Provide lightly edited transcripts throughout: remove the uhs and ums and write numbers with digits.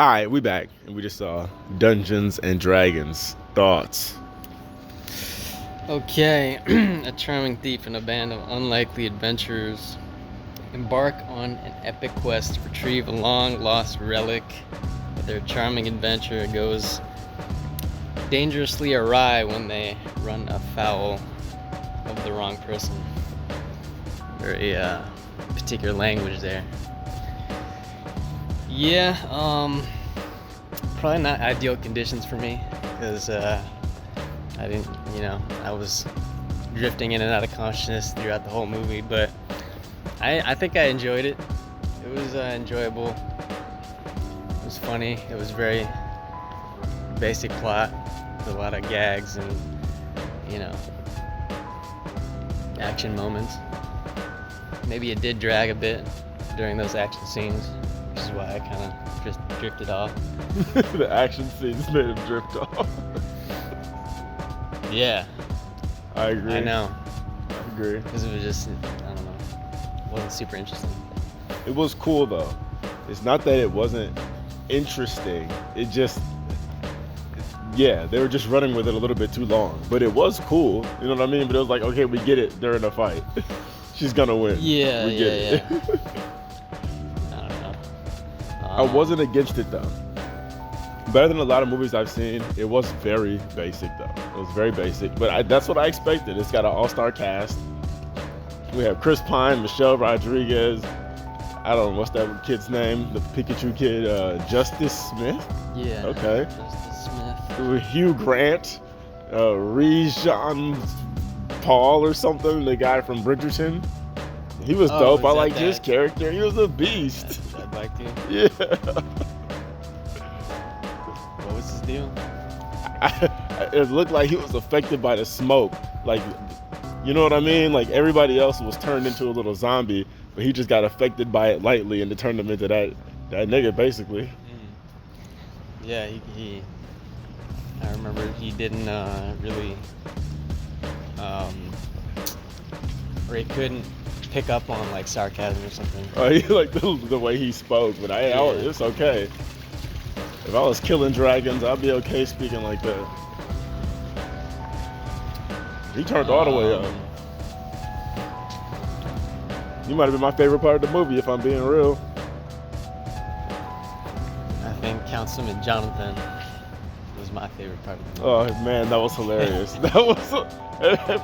All right, we back, and we just saw Dungeons and Dragons. Thoughts? Okay, a charming thief and a band of unlikely adventurers embark on an epic quest to retrieve a long-lost relic, but their charming adventure goes dangerously awry when they run afoul of the wrong person. Very particular language there. Yeah, probably not ideal conditions for me, because I didn't, I was drifting in and out of consciousness throughout the whole movie, but I think I enjoyed it. It was enjoyable. It was funny. It was very basic plot with a lot of gags and, action moments. Maybe it did drag a bit during those action scenes, which is why I kind of just drifted off. The action scenes made him drift off. Yeah. I agree. I know. I agree. Because it was just, I don't know, it wasn't super interesting. It was cool, though. It's not that it wasn't interesting. It just, yeah, they were just running with it a little bit too long. But it was cool. You know what I mean? But it was like, okay, we get it. They're in a fight. She's going to win. Yeah, we get it. I don't know. I wasn't against it, though. Better than a lot of movies I've seen. It was very basic, though. It was very basic, but that's what I expected. It's got an all-star cast. We have Chris Pine, Michelle Rodriguez. I don't know what's that kid's name. The Pikachu kid, Justice Smith. Yeah. Okay. Justice Smith. Hugh Grant, Jean Paul or something. The guy from Bridgerton. He was dope. I liked his character. He was a beast. I'd like to. Yeah. What was his deal? It looked like he was affected by the smoke. Like, you know what I mean? Like, everybody else was turned into a little zombie, but he just got affected by it lightly, and it turned him into that nigga, basically. Yeah, he I remember he didn't really, or he couldn't pick up on, like, sarcasm or something. Oh, he like the way he spoke, but it's okay. If I was killing dragons, I'd be okay speaking like that. He turned all the way up. You might have been my favorite part of the movie, if I'm being real. I think Councilman Jonathan was my favorite part of the movie. Oh man, that was hilarious. That was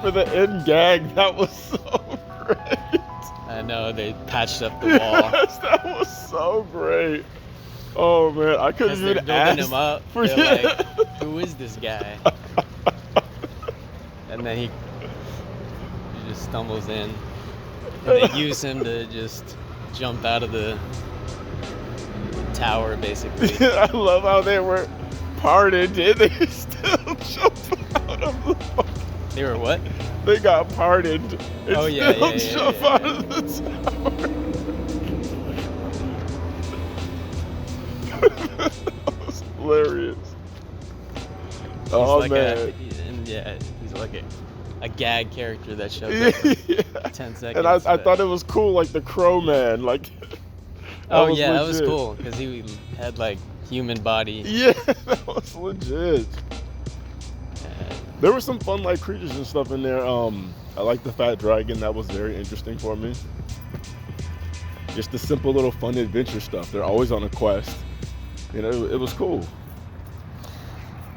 for the end gag. That was so great. I know, they patched up the wall. Yes, that was so great. Oh man, I couldn't even building ask him up. for They're like, who is this guy? And then he just stumbles in, and they use him to just jump out of the tower, basically. I love how they were parted and they still jump out of the. They were what? They got parted and still jump out of the tower. That was hilarious. He's man. He's like a gag character that shows up for 10 seconds. And I thought it was cool, like the Crow Man, like. Oh yeah, that was cool because he had like human body. Yeah, that was legit. There were some fun like creatures and stuff in there. I like the fat dragon. That was very interesting for me. Just the simple little fun adventure stuff. They're always on a quest. It was cool.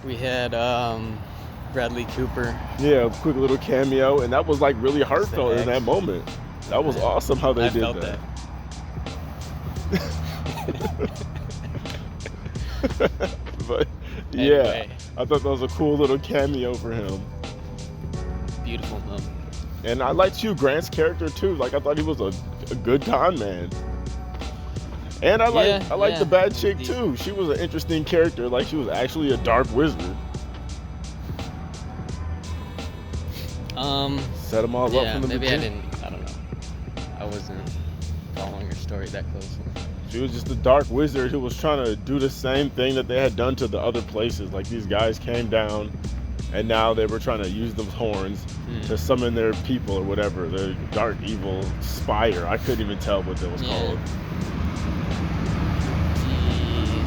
We had Bradley Cooper. Yeah, a quick little cameo, and that was like really heartfelt in that moment. That was awesome how they did that. But anyway, I thought that was a cool little cameo for him. Beautiful moment. And I liked Hugh Grant's character too. Like, I thought he was a good con man. And I like the bad chick too. She was an interesting character. Like, she was actually a dark wizard. Set them all up from the beginning. I don't know. I wasn't following her story that closely. She was just a dark wizard who was trying to do the same thing that they had done to the other places. Like, these guys came down, and now they were trying to use those horns to summon their people or whatever. The dark evil spire. I couldn't even tell what that was called.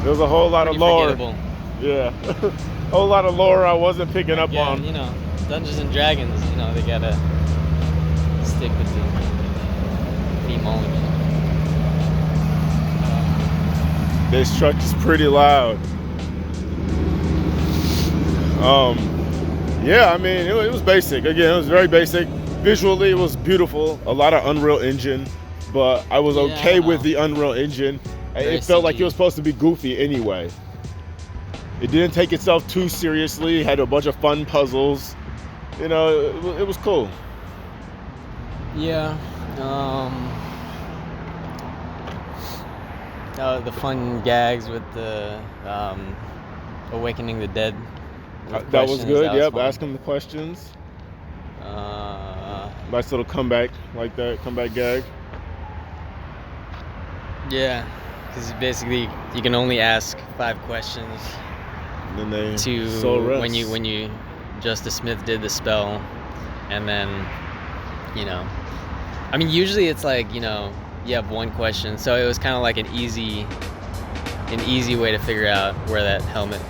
There was a whole lot Pretty of lore. forgettable. Yeah. A whole lot of lore I wasn't picking up Yeah, on. you know, Dungeons and Dragons, you know, they gotta stick with the themology. This truck is pretty loud. Yeah, I mean, it was basic. Again, it was very basic. Visually, it was beautiful. A lot of Unreal Engine, but I was Yeah, I okay don't with know. the Unreal Engine. Very It felt like CG. it was supposed to be goofy anyway. It didn't take itself too seriously. It had a bunch of fun puzzles. You know, it was cool. Yeah. The fun gags with the awakening the dead. with That was questions, good. that was Yep, fun. ask him the questions. Uh, Nice little comeback like that, comeback gag. yeah, because basically you can only ask 5 questions And then they to soul rest. when you Justice Smith did the spell, and then you know, I mean usually it's like, you know, you have 1 question, so it was kind of like an easy way to figure out where that helmet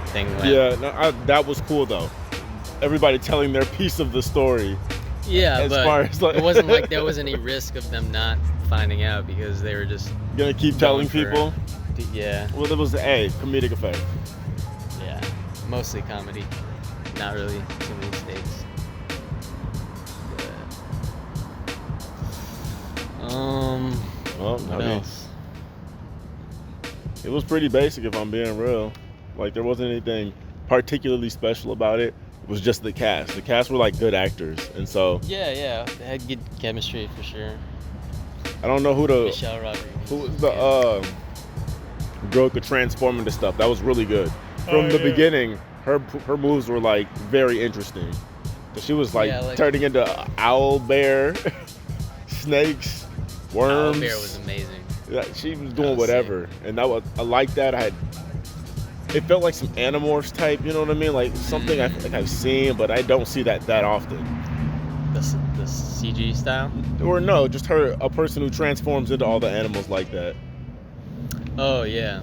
thing went. Yeah, no, that was cool though. Everybody telling their piece of the story. Yeah, As but far as, like- it wasn't like there was any risk of them not finding out because they were just Gonna keep telling going for- people. yeah, Well, it was comedic effect. yeah, mostly comedy, not really too many stakes. Well, What else? It was pretty basic if I'm being real. Like there wasn't anything particularly special about it. It was just the cast. The cast were like good actors, and so Yeah, they had good chemistry for sure. I don't know who Michelle Rodriguez. was the girl who could transform into stuff. That was really good. From the beginning, her moves were like very interesting. She was like, Yeah, like- turning into owl bear, snakes, worms. Owlbear was amazing. Yeah, she was That doing was whatever, and I like that. It felt like some Animorphs type, you know what I mean? Like something I feel like I've seen, but I don't see that often. The CG style. Or no, just a person who transforms into all the animals like that. Oh yeah.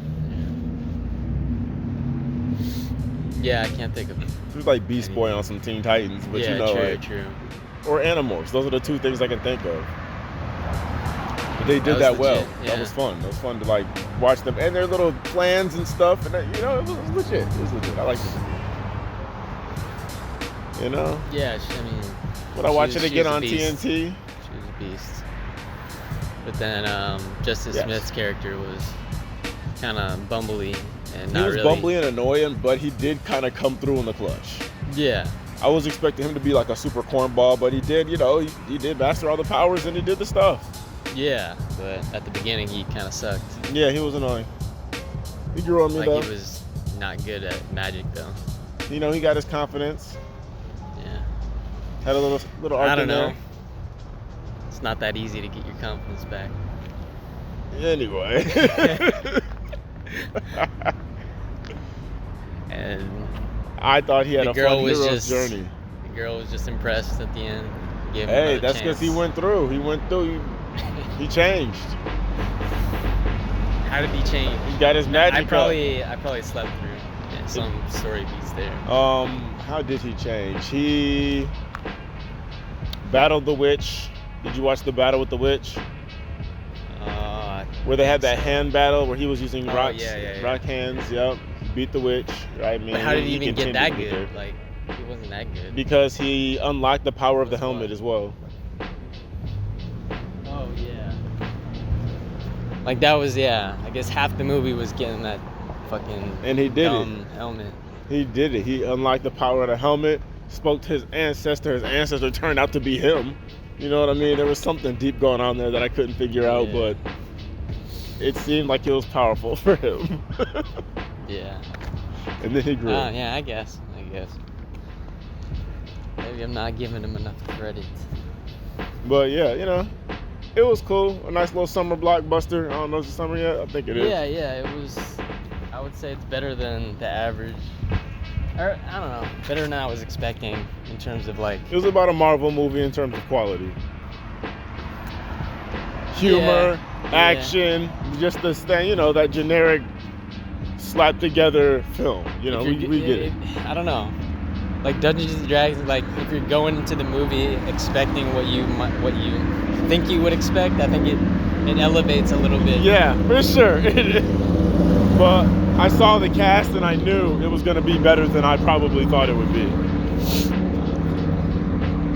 Yeah, I can't think of it. She was like Beast Boy on some Teen Titans, but yeah, you know, true, like, true. or Animorphs. Those are the 2 things I can think of. But they did was that well. legit, That yeah. was fun. It was fun to like watch them and their little plans and stuff. And you know, it was legit. It was legit. I liked it. You know, Yeah, I mean, would I watch she it was again a on beast. TNT? She was a beast. But then Justice Yes. Smith's character was kind of bumbly and He not was really. bumbly and annoying, but he did kind of come through in the clutch. Yeah, I was expecting him to be like a super cornball, but he did, you know, he did master all the powers and he did the stuff. yeah. But at the beginning, he kind of sucked. Yeah, he was annoying. He grew on me Like though. he was not good at magic though. You know, he got his confidence. Yeah. Had a little arc I don't in know. there. It's not that easy to get your confidence back. Anyway. And I thought he had the a girl fun was hero's just journey. The girl was just impressed at the end. Gave him Hey, another that's because he chance. went through. He went through. He changed. How did he change? He got his magic I up. probably slept through some story beats there. How did he change? He battled the witch. Did you watch the battle with the witch? Where they had that hand battle where he was using rocks, yeah. rock hands. Yep, he beat the witch. Right, man. But how did he even get that continued with good? it. Like, he wasn't that good. Because he unlocked the power of the That's helmet why. as well. Oh yeah. Like that was I guess half the movie was getting that fucking And he did dumb helmet. He did it. He unlocked the power of the helmet. Spoke to his ancestor. His ancestor turned out to be him. You know what I mean? There was something deep going on there that I couldn't figure out, Yeah. but it seemed like it was powerful for him. Yeah. And then he grew. Yeah, I guess. Maybe I'm not giving him enough credit. But yeah, you know, it was cool. A nice little summer blockbuster. I don't know if it's summer yet. I think it is. Yeah, it was. I would say it's better than the average. Or, I don't know. Better than I was expecting in terms of like. It was about a Marvel movie in terms of quality. Humor, Yeah. action, just this thing, you know, that generic slapped together film. You know, If you're- we get it. I don't know. Like Dungeons and Dragons, like if you're going into the movie expecting what you think you would expect, I think it elevates a little bit. Yeah, for sure. But I saw the cast and I knew it was going to be better than I probably thought it would be.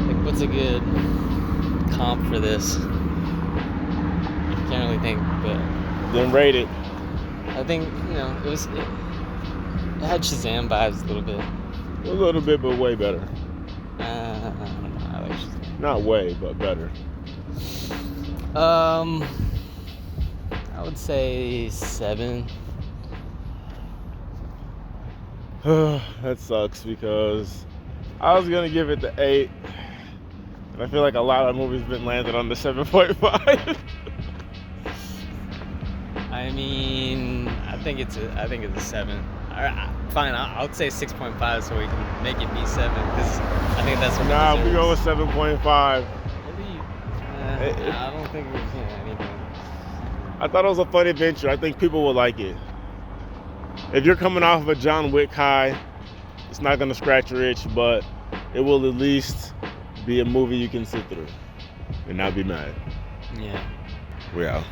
Like, what's a good comp for this? Can't really think, but Then rate it. I think it had Shazam vibes a little bit. A little bit, but way better. I don't know. I like Shazam. Not way, but better. I would say 7. That sucks because I was gonna give it the 8, and I feel like a lot of movies been landed on the 7.5. I mean, I think it's a 7. Fine, I'll say 6.5 so we can make it be 7 because I think that's what. Nah, it we go with deserves. 7.5. I don't think it was anything. I thought it was a fun adventure. I think people will like it. If you're coming off of a John Wick high, it's not gonna scratch your itch, but it will at least be a movie you can sit through and not be mad. Yeah. We out.